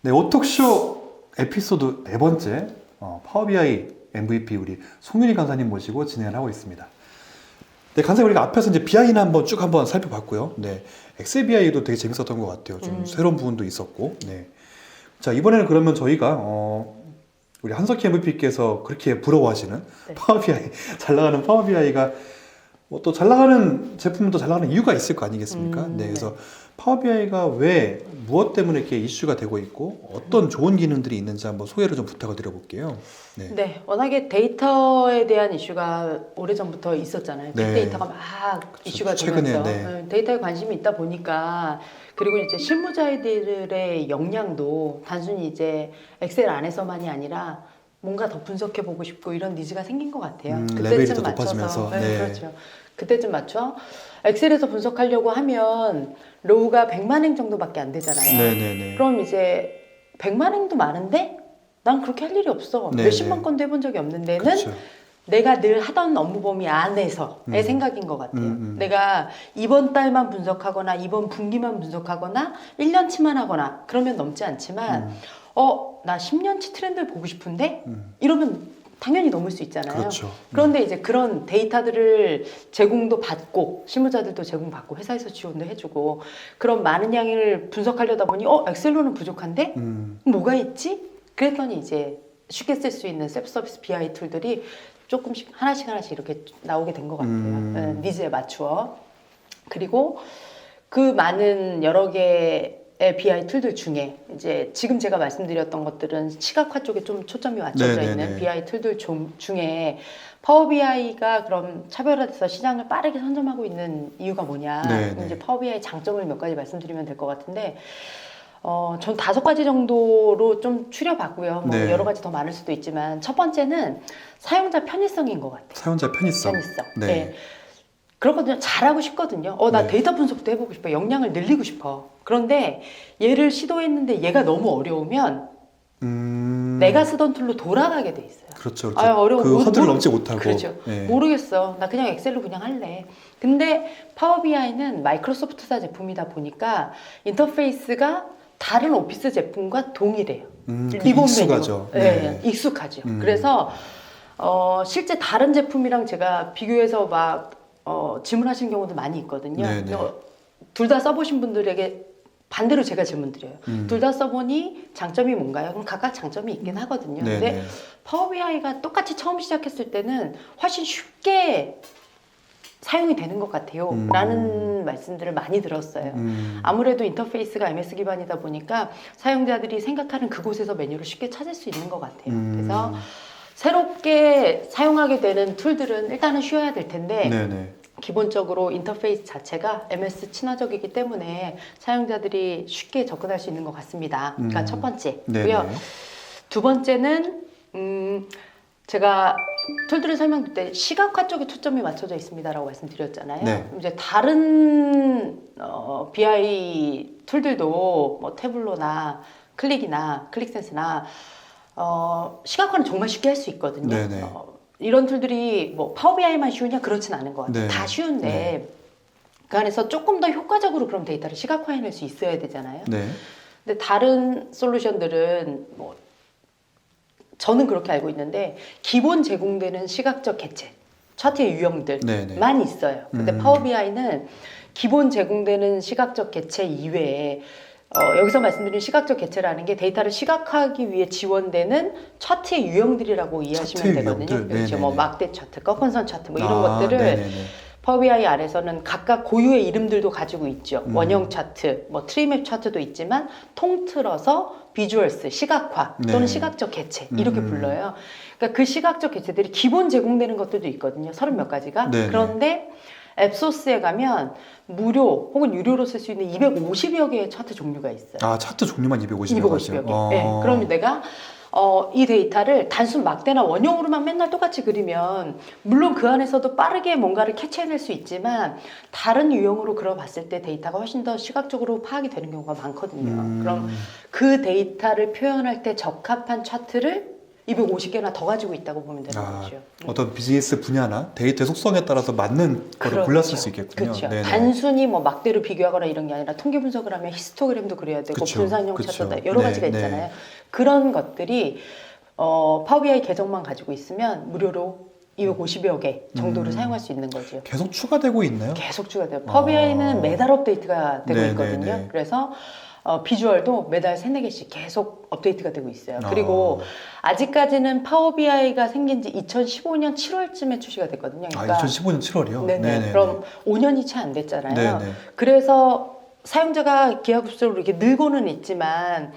네, 오톡쇼 에피소드 네 번째 파워 BI MVP 우리 송윤희 강사님 모시고 진행을 하고 있습니다. 네, 강사님 우리가 앞에서 이제 BI는 한번 쭉 한번 살펴봤고요. 네, 엑셀 BI도 되게 재밌었던 것 같아요. 좀 새로운 부분도 있었고. 네. 자, 이번에는 그러면 저희가 우리 한석희 MVP께서 그렇게 부러워하시는 네. 파워 BI 잘 나가는 파워 BI가 뭐 또 잘 나가는 제품도 잘 나가는 이유가 있을 거 아니겠습니까? 네, 그래서 파워 BI가 왜 무엇 때문에 이렇게 이슈가 되고 있고 어떤 좋은 기능들이 있는지 한번 소개를 좀 부탁을 드려볼게요. 네. 네, 워낙에 데이터에 대한 이슈가 오래전부터 있었잖아요. 네. 빅데이터가 막 그렇죠. 이슈가 최근에, 되면서 네. 데이터에 관심이 있다 보니까 그리고 이제 실무자들의 역량도 단순히 이제 엑셀 안에서만이 아니라 뭔가 더 분석해 보고 싶고 이런 니즈가 생긴 것 같아요. 레벨이 더 높아지면서. 네, 네. 그렇죠. 그때쯤 맞춰 엑셀에서 분석하려고 하면 로우가 100만 행 정도밖에 안 되잖아요. 네네네. 그럼 이제 100만 행도 많은데 난 그렇게 할 일이 없어. 네네. 몇십만 건도 해본 적이 없는 데는 그렇죠. 내가 늘 하던 업무 범위 안에서의 생각인 것 같아요. 내가 이번 달만 분석하거나 이번 분기만 분석하거나 1년치만 하거나 그러면 넘지 않지만 나 10년치 트렌드를 보고 싶은데 이러면 당연히 넘을 수 있잖아요. 그렇죠. 그런데 이제 그런 데이터들을 제공도 받고 실무자들도 제공받고 회사에서 지원도 해주고 그런 많은 양을 분석하려다 보니 엑셀로는 부족한데 뭐가 있지? 그랬더니 이제 쉽게 쓸 수 있는 셀프 서비스 BI 툴들이 조금씩 하나씩 이렇게 나오게 된 것 같아요. 니즈에 맞추어. 그리고 그 많은 여러 개의 BI 툴들 중에 이제 지금 제가 말씀드렸던 것들은 시각화 쪽에 좀 초점이 맞춰져 네네네. 있는 BI 툴들 중에 파워 BI가 그럼 차별화돼서 시장을 빠르게 선점하고 있는 이유가 뭐냐? 네네. 이제 파워 BI 장점을 몇 가지 말씀드리면 될 것 같은데. 전 5가지 정도로 좀 추려봤고요. 뭐 네. 여러 가지 더 많을 수도 있지만 첫 번째는 사용자 편의성인 것 같아요. 사용자 편의성. 편의성. 네. 네. 그렇거든요. 잘하고 싶거든요. 나 네. 데이터 분석도 해보고 싶어. 역량을 늘리고 싶어. 그런데 얘를 시도했는데 얘가 너무 어려우면 내가 쓰던 툴로 돌아가게 돼 있어요. 그렇죠. 어려워. 그 허들을 넘지 못하고. 그렇죠. 네. 모르겠어. 나 그냥 엑셀로 그냥 할래. 근데 파워 BI는 마이크로소프트사 제품이다 보니까 인터페이스가 다른 오피스 제품과 동일해요. 리본 익숙하죠. 메뉴. 네. 네, 익숙하죠. 그래서 실제 다른 제품이랑 제가 비교해서 막 질문하시는 경우도 많이 있거든요. 네네. 둘 다 써보신 분들에게 반대로 제가 질문 드려요. 둘 다 써보니 장점이 뭔가요? 그럼 각각 장점이 있긴 하거든요. 네네. 근데 파워 BI가 똑같이 처음 시작했을 때는 훨씬 쉽게 사용이 되는 것 같아요. 라는 말씀들을 많이 들었어요. 아무래도 인터페이스가 MS 기반이다 보니까 사용자들이 생각하는 그곳에서 메뉴를 쉽게 찾을 수 있는 것 같아요. 그래서 새롭게 사용하게 되는 툴들은 일단은 쉬워야 될 텐데 네네. 기본적으로 인터페이스 자체가 MS 친화적이기 때문에 사용자들이 쉽게 접근할 수 있는 것 같습니다. 그러니까 첫 번째고요. 네네. 두 번째는 제가 툴들을 설명드릴 때 시각화 쪽에 초점이 맞춰져 있습니다라고 말씀드렸잖아요. 네. 이제 다른 BI 툴들도 뭐 태블로나 클릭이나 클릭센스나 시각화는 정말 쉽게 할 수 있거든요. 네네. 이런 툴들이 뭐 파워 BI만 쉬우냐 그렇진 않은 것 같아요. 네. 다 쉬운데 네. 그 안에서 조금 더 효과적으로 그럼 데이터를 시각화해낼 수 있어야 되잖아요. 네. 근데 다른 솔루션들은 뭐 저는 그렇게 알고 있는데 기본 제공되는 시각적 개체, 차트의 유형들만 네네. 있어요. 근데 파워 BI는 기본 제공되는 시각적 개체 이외에 여기서 말씀드린 시각적 개체라는 게 데이터를 시각화하기 위해 지원되는 차트의 유형들이라고 이해하시면 차트의 되거든요. 유형들? 그렇죠. 뭐 네네네. 막대 차트, 꺾은선 차트 뭐 이런 것들을 네네네. 파워 BI 아래서는 각각 고유의 이름들도 가지고 있죠. 원형 차트, 뭐 트리맵 차트도 있지만 통틀어서 비주얼스, 시각화 또는 네. 시각적 개체 이렇게 불러요. 그러니까 그 시각적 개체들이 기본 제공되는 것들도 있거든요. 30몇 가지가. 네네. 그런데 앱소스에 가면 무료 혹은 유료로 쓸 수 있는 250여 개의 차트 종류가 있어요. 아, 차트 종류만 250여 250여 개. 가지요? 네. 그럼 내가 이 데이터를 단순 막대나 원형으로만 맨날 똑같이 그리면 물론 그 안에서도 빠르게 뭔가를 캐치해낼 수 있지만 다른 유형으로 그려봤을 때 데이터가 훨씬 더 시각적으로 파악이 되는 경우가 많거든요. 그럼 그 데이터를 표현할 때 적합한 차트를 250개나 더 가지고 있다고 보면 되는 거죠. 어떤 비즈니스 분야나 데이터의 속성에 따라서 맞는 거를 그렇죠. 골랐을 수 있겠군요. 그렇죠. 네네. 단순히 뭐 막대로 비교하거나 이런 게 아니라 통계 분석을 하면 히스토그램도 그려야 되고 그쵸. 분산형 그쵸. 차트도 여러 가지가 네, 있잖아요. 그런 것들이 파워비아이 계정만 가지고 있으면 무료로 250여 개 정도를 사용할 수 있는 거죠. 계속 추가되고 있나요? 계속 추가돼요. 파워비아이는 매달 업데이트가 되고 네네네. 있거든요. 그래서 비주얼도 매달 3-4개씩 계속 업데이트가 되고 있어요. 그리고 아직까지는 파워비아이가 생긴 지 2015년 7월쯤에 출시가 됐거든요. 그러니까 2015년 7월이요? 네네. 그럼 5년이 채 안 됐잖아요. 네네. 그래서 사용자가 기하급수로 이렇게 늘고는 있지만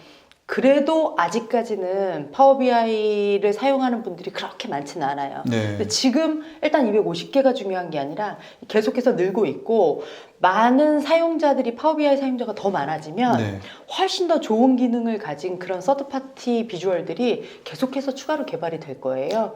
그래도 아직까지는 파워비아이를 사용하는 분들이 그렇게 많지는 않아요. 네. 근데 지금 일단 250개가 중요한 게 아니라 계속해서 늘고 있고 많은 사용자들이 파워비아이 사용자가 더 많아지면 네. 훨씬 더 좋은 기능을 가진 그런 서드파티 비주얼들이 계속해서 추가로 개발이 될 거예요.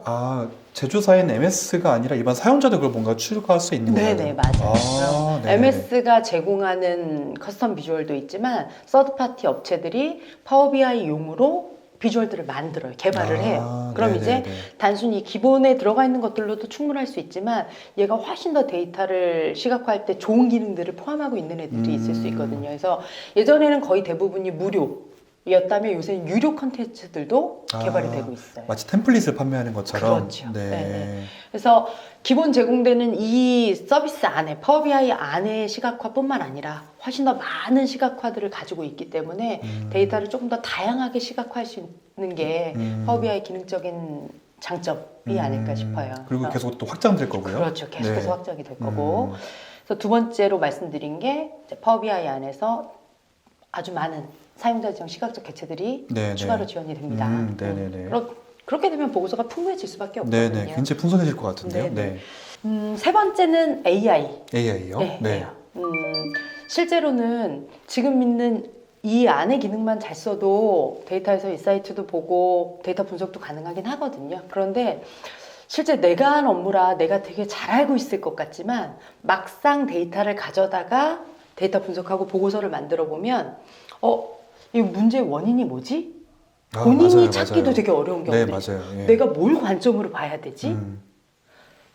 제조사인 MS가 아니라 일반 사용자도 그걸 뭔가 추가할 수 있는 거예요? 네네, 맞아요. 네네. MS가 제공하는 커스텀 비주얼도 있지만 서드파티 업체들이 파워비아이용으로 비주얼들을 만들어요. 개발을 해요. 그럼 이제 단순히 기본에 들어가 있는 것들로도 충분할 수 있지만 얘가 훨씬 더 데이터를 시각화할 때 좋은 기능들을 포함하고 있는 애들이 있을 수 있거든요. 그래서 예전에는 거의 대부분이 무료였다면 요새는 유료 컨텐츠들도 개발이 되고 있어요. 마치 템플릿을 판매하는 것처럼. 그렇죠. 네. 네네. 그래서 기본 제공되는 이 서비스 안에 파워비아이 안에 시각화뿐만 아니라 훨씬 더 많은 시각화들을 가지고 있기 때문에 데이터를 조금 더 다양하게 시각화할 수 있는 게 파워비아이 기능적인 장점이 아닐까 싶어요. 그리고 계속 또 확장될 거고요. 그렇죠. 계속해서 네. 확장이 될 거고. 그래서 두 번째로 말씀드린 게 이제 파워비아이 안에서 아주 많은 사용자 지정 시각적 개체들이 네네. 추가로 지원이 됩니다. 네네네. 그렇게 되면 보고서가 풍부해질 수밖에 없거든요. 네네. 굉장히 풍성해질 것 같은데요. 네네. 네. 세 번째는 AI. AI요? 네. 실제로는 지금 있는 이 안의 기능만 잘 써도 데이터에서 인사이트도 보고 데이터 분석도 가능하긴 하거든요. 그런데 실제 내가 한 업무라 내가 되게 잘 알고 있을 것 같지만 막상 데이터를 가져다가 데이터 분석하고 보고서를 만들어 보면 이 문제의 원인이 뭐지? 본인이 맞아요, 찾기도 맞아요. 되게 어려운 네, 경우들이 맞아요. 예. 내가 뭘 관점으로 봐야 되지?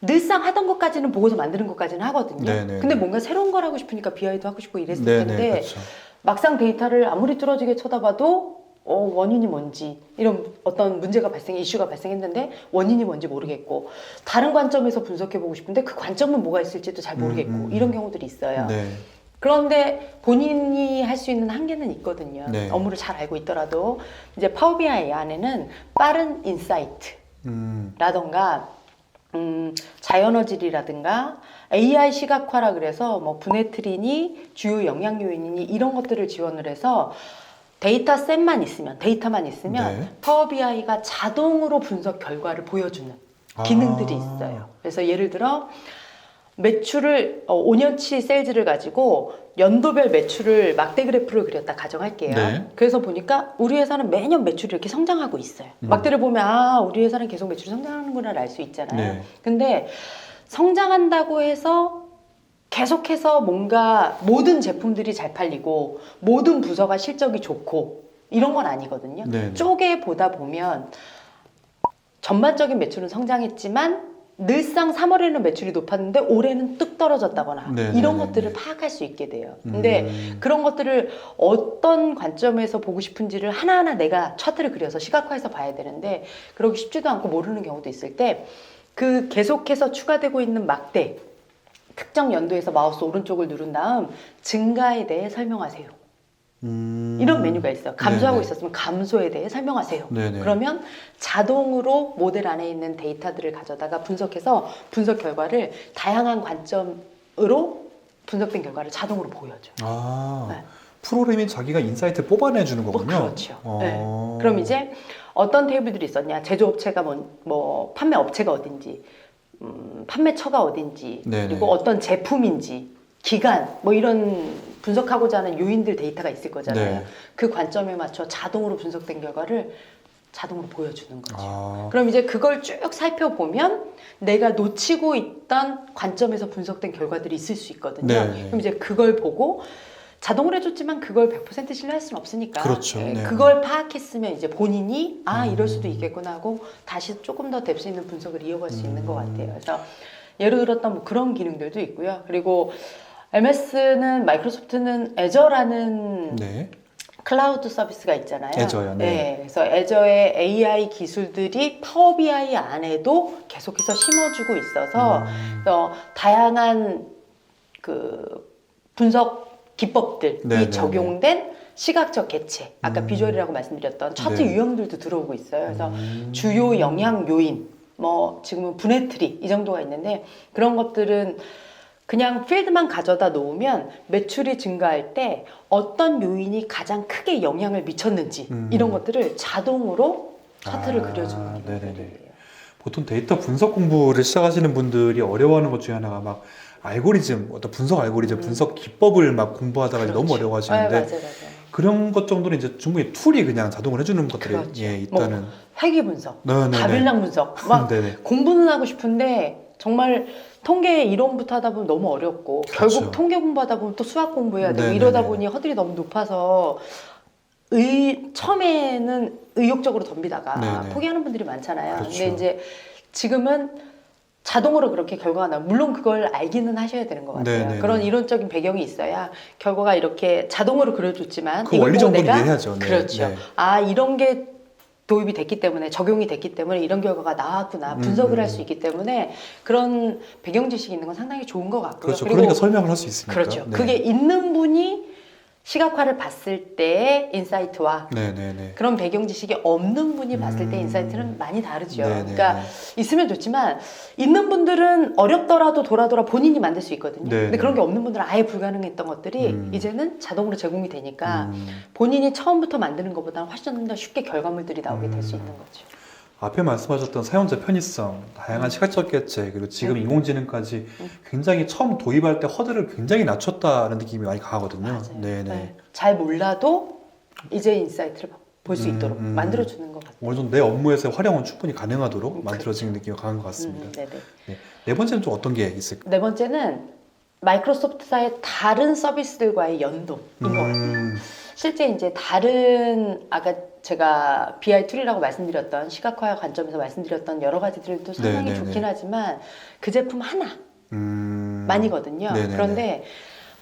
늘상 하던 것까지는 보고서 만드는 것까지는 하거든요. 네네. 근데 뭔가 새로운 걸 하고 싶으니까 BI도 하고 싶고 이랬을 네네, 텐데 그렇죠. 막상 데이터를 아무리 뚫어지게 쳐다봐도 원인이 뭔지 이런 어떤 문제가 이슈가 발생했는데 원인이 뭔지 모르겠고 다른 관점에서 분석해보고 싶은데 그 관점은 뭐가 있을지도 잘 모르겠고 이런 경우들이 있어요. 네. 그런데 본인이 할 수 있는 한계는 있거든요. 네. 업무를 잘 알고 있더라도 이제 파워비아이 안에는 빠른 인사이트라던가 자연어질이라든가 AI 시각화라 그래서 뭐 분해트리니 주요 영향 요인이니 이런 것들을 지원을 해서 데이터만 있으면 네. 파워비아이가 자동으로 분석 결과를 보여주는 기능들이 있어요. 그래서 예를 들어 매출을 5년치 세일즈를 가지고 연도별 매출을 막대 그래프를 그렸다 가정할게요. 네. 그래서 보니까 우리 회사는 매년 매출이 이렇게 성장하고 있어요. 막대를 보면 우리 회사는 계속 매출이 성장하는구나 알 수 있잖아요. 네. 근데 성장한다고 해서 계속해서 뭔가 모든 제품들이 잘 팔리고 모든 부서가 실적이 좋고 이런 건 아니거든요. 네. 쪼개 보다 보면 전반적인 매출은 성장했지만 늘상 3월에는 매출이 높았는데 올해는 뚝 떨어졌다거나 네네네네. 이런 것들을 파악할 수 있게 돼요. 근데 그런 것들을 어떤 관점에서 보고 싶은지를 하나하나 내가 차트를 그려서 시각화해서 봐야 되는데 그러기 쉽지도 않고 모르는 경우도 있을 때 그 계속해서 추가되고 있는 막대 특정 연도에서 마우스 오른쪽을 누른 다음 증가에 대해 설명하세요. 이런 메뉴가 있어요. 감소하고 네네. 있었으면 감소에 대해 설명하세요. 네네. 그러면 자동으로 모델 안에 있는 데이터들을 가져다가 분석해서 분석 결과를 다양한 관점으로 분석된 결과를 자동으로 보여줘요. 네. 프로그램이 자기가 인사이트를 뽑아내 주는 거군요. 그렇죠. 네. 그럼 이제 어떤 테이블들이 있었냐? 제조업체가 뭐 판매 업체가 어딘지, 판매처가 어딘지, 네네. 그리고 어떤 제품인지, 기간, 뭐 이런 분석하고자 하는 요인들 데이터가 있을 거잖아요. 네. 그 관점에 맞춰 자동으로 분석된 결과를 자동으로 보여주는 거죠. 아. 그럼 이제 그걸 쭉 살펴보면 내가 놓치고 있던 관점에서 분석된 결과들이 있을 수 있거든요. 네. 그럼 이제 그걸 보고 자동으로 해줬지만 그걸 100% 신뢰할 수는 없으니까. 그렇죠. 예, 네. 그걸 파악했으면 이제 본인이 이럴 수도 있겠구나 하고 다시 조금 더 뎁스 있는 분석을 이어갈 수 있는 것 같아요. 그래서 예를 들었던 뭐 그런 기능들도 있고요. 그리고 MS는 마이크로소프트는 애저라는 네. 클라우드 서비스가 있잖아요. 애저요, 네. 그래서 애저의 AI 기술들이 파워 BI 안에도 계속해서 심어주고 있어서 다양한 그 분석 기법들이 네, 적용된 시각적 개체, 아까 비주얼이라고 말씀드렸던 차트 네. 유형들도 들어오고 있어요. 그래서 주요 영향 요인, 뭐 지금은 분해 트리 이 정도가 있는데 그런 것들은 그냥 필드만 가져다 놓으면 매출이 증가할 때 어떤 요인이 가장 크게 영향을 미쳤는지 이런 것들을 자동으로 차트를 그려주는 네네네. 기능들이에요. 보통 데이터 분석 공부를 시작하시는 분들이 어려워하는 것 중에 하나가 막 알고리즘, 어떤 분석 알고리즘, 분석 기법을 막 공부하다가 이제 너무 어려워하시는데 맞아요. 그런 것 정도는 이제 충분히 툴이 그냥 자동으로 해주는 것들이 그렇죠. 예, 있다는. 뭐 회계 분석, 네네네. 가빌랑 분석, 막 네네. 공부는 하고 싶은데 정말 통계 이론부터 하다 보면 너무 어렵고 그렇죠. 결국 통계 공부하다 보면 또 수학 공부해야 되고 네네네. 이러다 보니 허들이 너무 높아서 처음에는 의욕적으로 덤비다가 네네. 포기하는 분들이 많잖아요. 그렇죠. 근데 이제 지금은 자동으로 그렇게 결과가 나요. 물론 그걸 알기는 하셔야 되는 것 같아요. 네네네. 그런 이론적인 배경이 있어야 결과가 이렇게 자동으로 그려줬지만 그 이걸 원리 보고 정보를 내가 이해해야죠. 네. 그렇죠. 네. 이런 게 도입이 됐기 때문에 적용이 됐기 때문에 이런 결과가 나왔구나 분석을 할 수 있기 때문에 그런 배경 지식이 있는 건 상당히 좋은 것 같고요. 그렇죠. 그리고 그러니까 설명을 할 수 있으니까. 그렇죠. 네. 그게 있는 분이 시각화를 봤을 때의 인사이트와 네네네. 그런 배경 지식이 없는 분이 봤을 때 인사이트는 많이 다르죠. 네네네. 그러니까 있으면 좋지만 있는 분들은 어렵더라도 돌아 본인이 만들 수 있거든요. 네네. 근데 그런 게 없는 분들은 아예 불가능했던 것들이 이제는 자동으로 제공이 되니까 음. 본인이 처음부터 만드는 것보다는 훨씬 더 쉽게 결과물들이 나오게 될 수 있는 거죠. 앞에 말씀하셨던 사용자 편의성, 다양한 시각적 개체, 그리고 지금 인공지능까지 굉장히 처음 도입할 때 허들을 굉장히 낮췄다는 느낌이 많이 강하거든요. 맞아요. 네네. 네. 잘 몰라도 이제 인사이트를 볼 수 있도록 만들어주는 것 같아요. 어느 정도 내 업무에서의 활용은 충분히 가능하도록 만들어지는 느낌이 강한 것 같습니다. 네네. 네. 네 번째는 좀 어떤 게 있을까요? 네 번째는 마이크로소프트사의 다른 서비스들과의 연동인 것 같아요. 실제 이제 다른 아까 제가 BI 툴이라고 말씀드렸던 시각화 관점에서 말씀드렸던 여러 가지들도 상당히 네네네. 좋긴 하지만 그 제품 하나만이거든요. 네네네. 그런데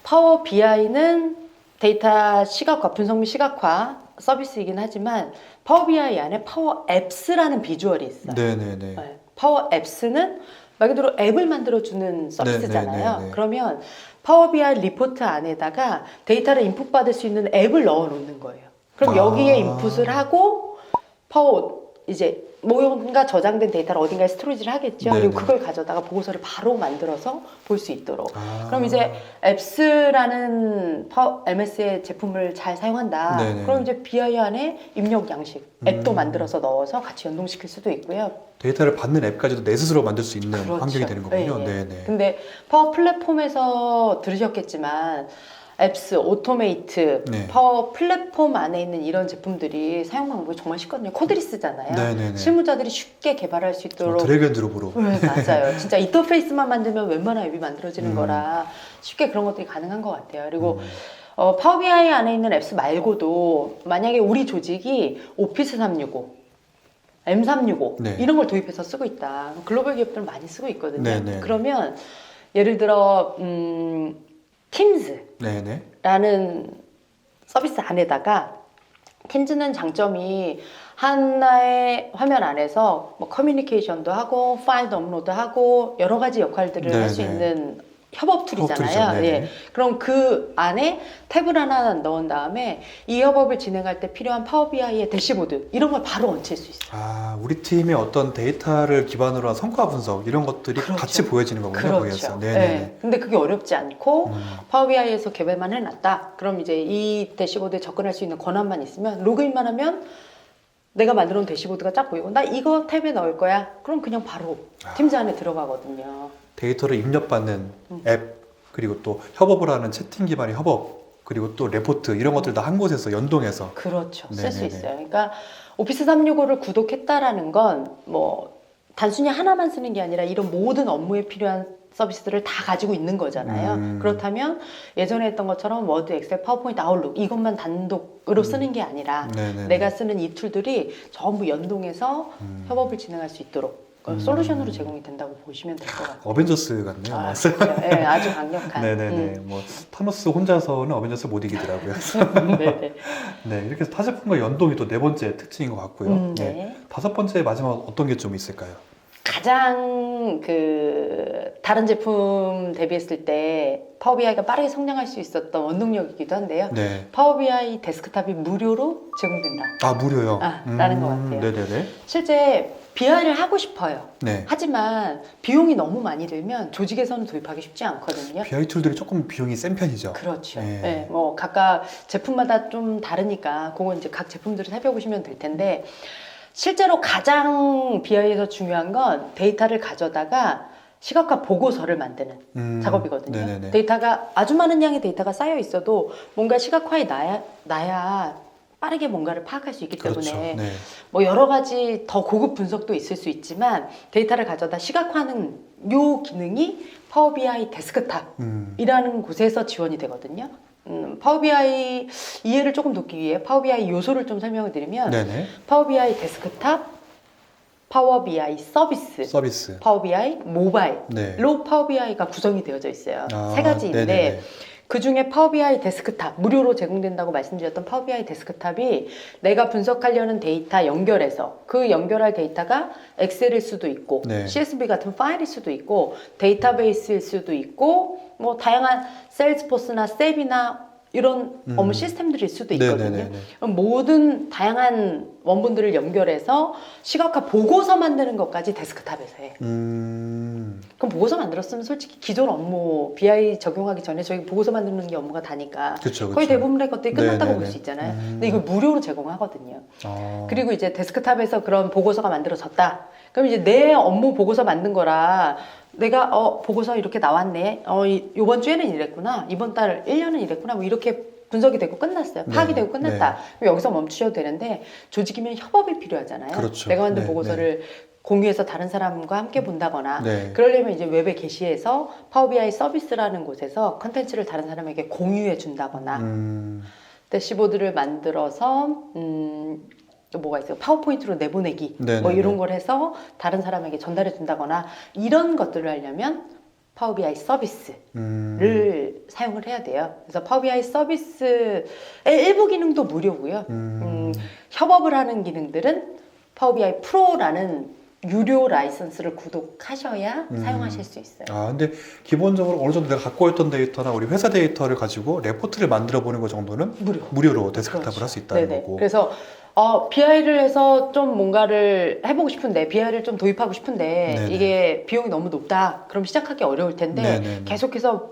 파워 BI는 데이터 시각화, 분석 및 시각화 서비스이긴 하지만 파워 BI 안에 파워 앱스라는 비주얼이 있어요. 네네네. 네. 파워 앱스는 말 그대로 앱을 만들어주는 서비스잖아요. 네네네. 그러면 파워 BI 리포트 안에다가 데이터를 인풋 받을 수 있는 앱을 넣어 놓는 거예요. 그럼 여기에 인풋을 하고 이제 뭔가 저장된 데이터를 어딘가에 스토리지를 하겠죠. 네네. 그리고 그걸 가져다가 보고서를 바로 만들어서 볼 수 있도록. 아. 그럼 이제 앱스라는 MS의 제품을 잘 사용한다. 네네. 그럼 이제 BI 안에 입력 양식 앱도 만들어서 넣어서 같이 연동시킬 수도 있고요. 데이터를 받는 앱까지도 내 스스로 만들 수 있는 그렇죠. 환경이 되는 거군요. 네, 네. 네네. 근데 파워 플랫폼에서 들으셨겠지만 앱스, 오토메이트, 네. 파워 플랫폼 안에 있는 이런 제품들이 사용 방법이 정말 쉽거든요. 코드리 쓰잖아요. 네네네. 실무자들이 쉽게 개발할 수 있도록. 드래그 앤 드롭으로. 네, 맞아요. 진짜 인터페이스만 만들면 웬만한 앱이 만들어지는 거라 쉽게 그런 것들이 가능한 것 같아요. 그리고 파워 BI 안에 있는 앱스 말고도 만약에 우리 조직이 오피스 365, M365 네. 이런 걸 도입해서 쓰고 있다. 글로벌 기업들은 많이 쓰고 있거든요. 네네. 그러면 예를 들어 팀즈라는 네네. 서비스 안에다가 팀즈는 장점이 하나의 화면 안에서 뭐 커뮤니케이션도 하고 파일도 업로드하고 여러 가지 역할들을 할 수 네네. 있는 협업 툴이잖아요. 협업 툴이죠. 네네. 예. 그럼 그 안에 탭을 하나 넣은 다음에 이 협업을 진행할 때 필요한 파워 BI의 대시보드 이런 걸 바로 얹힐 수 있어요. 아, 우리 팀의 어떤 데이터를 기반으로 한 성과 분석 이런 것들이 그렇죠. 같이 보여지는 거군요. 그렇죠. 거기에서. 네. 네네. 근데 그게 어렵지 않고 파워 BI에서 개발만 해놨다. 그럼 이제 이 대시보드에 접근할 수 있는 권한만 있으면 로그인만 하면 내가 만들어 놓은 대시보드가 쫙 보이고 나 이거 탭에 넣을 거야. 그럼 그냥 바로 팀즈 안에 들어가거든요. 데이터를 입력받는 앱 그리고 또 협업을 하는 채팅 기반의 협업 그리고 또 레포트 이런 것들 다 한 곳에서 연동해서 그렇죠. 쓸 수 네네네. 있어요. 그러니까 오피스 365를 구독했다라는 건 뭐 단순히 하나만 쓰는 게 아니라 이런 모든 업무에 필요한 서비스들을 다 가지고 있는 거잖아요. 그렇다면 예전에 했던 것처럼 워드, 엑셀, 파워포인트, 아웃룩 이것만 단독으로 쓰는 게 아니라 네네네. 내가 쓰는 이 툴들이 전부 연동해서 협업을 진행할 수 있도록 솔루션으로 제공이 된다고 보시면 될 것 같아요. 어벤져스 같네요. 아, 그렇죠. 네, 아주 강력한. 네네네. 뭐 타노스 혼자서는 어벤져스 못 이기더라고요. 네네. 네, 이렇게 해서 타 제품과 연동이 또 네 번째 특징인 것 같고요. 네. 네. 다섯 번째 마지막 어떤 게 좀 있을까요? 가장 다른 제품 대비했을 때 파워 BI가 빠르게 성장할 수 있었던 원동력이기도 한데요. 네. 파워 BI 데스크탑이 무료로 제공된다. 아, 무료요? 라는 것 같아요. 네네네. 실제 BI를 하고 싶어요. 네. 하지만 비용이 너무 많이 들면 조직에서는 도입하기 쉽지 않거든요. BI 툴들이 조금 비용이 센 편이죠. 그렇죠. 네. 네, 뭐 각각 제품마다 좀 다르니까 그건 이제 각 제품들을 살펴보시면 될 텐데 실제로 가장 BI에서 중요한 건 데이터를 가져다가 시각화 보고서를 만드는 작업이거든요. 네네네. 데이터가 아주 많은 양의 데이터가 쌓여 있어도 뭔가 시각화에 나야 빠르게 뭔가를 파악할 수 있기 그렇죠. 때문에 네. 뭐 여러 가지 더 고급 분석도 있을 수 있지만 데이터를 가져다 시각화하는 요 기능이 파워 BI 데스크탑이라는 곳에서 지원이 되거든요. 파워 BI 이해를 조금 돕기 위해 파워 BI 요소를 좀 설명을 드리면 네네. 파워 BI 데스크탑, 파워 BI 서비스, 파워 BI 모바일로 네. 파워 BI가 구성이 되어져 있어요. 아, 세 가지인데 네네네. 그 중에 파워 BI 데스크탑 무료로 제공된다고 말씀드렸던 파워 BI 데스크탑이 내가 분석하려는 데이터 연결해서 그 연결할 데이터가 엑셀일 수도 있고 네. CSV 같은 파일일 수도 있고 데이터베이스일 수도 있고 뭐 다양한 셀스포스나 셉이나 이런 업무 시스템들일 수도 있거든요. 네네네네. 모든 다양한 원본들을 연결해서 시각화 보고서 만드는 것까지 데스크탑에서 해. 그럼 보고서 만들었으면 솔직히 기존 업무 BI 적용하기 전에 저희 보고서 만드는 게 업무가 다니까 그쵸, 그쵸. 거의 대부분의 것들이 끝났다고 네네네. 볼 수 있잖아요. 근데 이걸 무료로 제공하거든요. 아. 그리고 이제 데스크탑에서 그런 보고서가 만들어졌다. 그럼 이제 내 업무 보고서 만든 거라 내가 보고서 이렇게 나왔네. 요번 주에는 이랬구나. 이번 달 1년은 이랬구나. 뭐 이렇게 분석이 되고 끝났어요. 파악이 네, 되고 끝났다. 그럼 여기서 멈추셔도 되는데 조직이면 협업이 필요하잖아요. 그렇죠. 내가 만든 네, 보고서를 공유해서 다른 사람과 함께 본다거나 네. 그러려면 이제 웹에 게시해서 파워 BI 서비스라는 곳에서 컨텐츠를 다른 사람에게 공유해 준다거나 대시보드를 만들어서 또 뭐가 있어요? 파워포인트로 내보내기 뭐 네네네. 이런 걸 해서 다른 사람에게 전달해 준다거나 이런 것들을 하려면 파워 BI 서비스를 사용을 해야 돼요. 그래서 파워 BI 서비스의 일부 기능도 무료고요. 협업을 하는 기능들은 파워 BI 프로라는 유료 라이선스를 구독하셔야 사용하실 수 있어요. 아, 근데 기본적으로 어느 정도 내가 갖고 있던 데이터나 우리 회사 데이터를 가지고 레포트를 만들어 보는 것 정도는 무료로 데스크탑을 그렇죠. 할 수 있다는 네네. 거고. 그래서 BI를 해서 좀 뭔가를 해보고 싶은데 BI를 좀 도입하고 싶은데 네네. 이게 비용이 너무 높다. 그럼 시작하기 어려울 텐데 네네네. 계속해서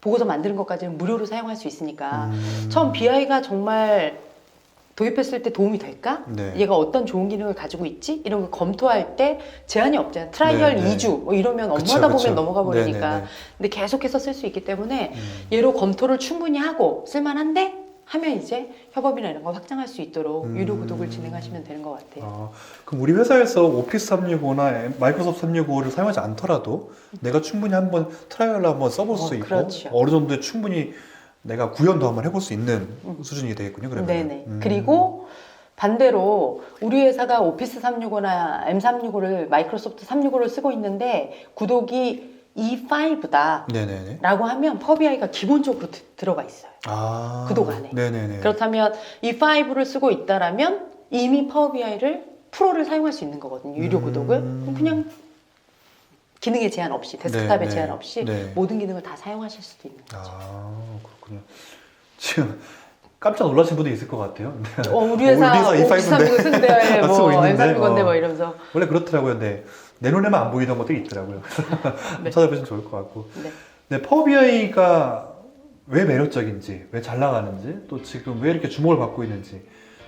보고서 만드는 것까지는 무료로 사용할 수 있으니까 처음 BI가 정말 도입했을 때 도움이 될까? 네. 얘가 어떤 좋은 기능을 가지고 있지? 이런 걸 검토할 때 제한이 없잖아요. 트라이얼 네네. 2주 뭐 이러면 그쵸, 업무하다 그쵸. 보면 넘어가 버리니까. 네네네. 근데 계속해서 쓸 수 있기 때문에 얘로 검토를 충분히 하고 쓸만한데 하면 이제 협업이나 이런 거 확장할 수 있도록 유료 구독을 진행하시면 되는 것 같아요. 아, 그럼 우리 회사에서 오피스 365나 마이크로소프트 365를 사용하지 않더라도 내가 충분히 한번 트라이얼로 한번 써볼 수 있고 그렇죠. 어느 정도 충분히 내가 구현도 한번 해볼 수 있는 수준이 되겠군요. 그러면. 네네. 그리고 반대로 우리 회사가 오피스 365나 M365를 마이크로소프트 365를 쓰고 있는데 구독이 E5다 네네네. 라고 하면 파워 BI가 기본적으로 들어가 있어요. 아, 구독 안에. 네네네. 그렇다면 E5를 쓰고 있다라면 이미 파워 BI를 프로를 사용할 수 있는 거거든요. 유료 구독을. 그냥 기능에 제한 없이 데스크탑에 네, 제한 네, 없이 네. 모든 기능을 다 사용하실 수도 있는 거죠. 아, 그렇군요. 지금 깜짝 놀라신 분도 있을 것 같아요. 우리 회사 오피스 365 쓴대 뭐 쓰고 있는데, M365인데 뭐 이러면서 원래 그렇더라고요. 네. 내 눈에만 안 보이던 것들이 있더라고요. 네. 찾아보시면 좋을 것 같고. 네. 네, 파워 BI가 왜 매력적인지, 왜 잘 나가는지, 또 지금 왜 이렇게 주목을 받고 있는지.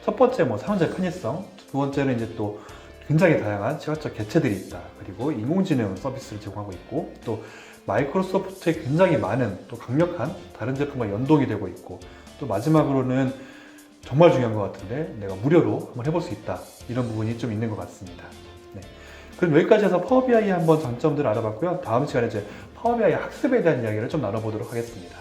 첫 번째 뭐 사용자 편의성, 두 번째는 이제 또 굉장히 다양한 시각적 개체들이 있다. 그리고 인공지능 서비스를 제공하고 있고, 또 마이크로소프트에 굉장히 많은 또 강력한 다른 제품과 연동이 되고 있고, 또 마지막으로는 정말 중요한 것 같은데 내가 무료로 한번 해볼 수 있다. 이런 부분이 좀 있는 것 같습니다. 네. 그럼 여기까지 해서 파워 BI 한번 장점들을 알아봤고요. 다음 시간에 이제 파워 BI 학습에 대한 이야기를 좀 나눠보도록 하겠습니다.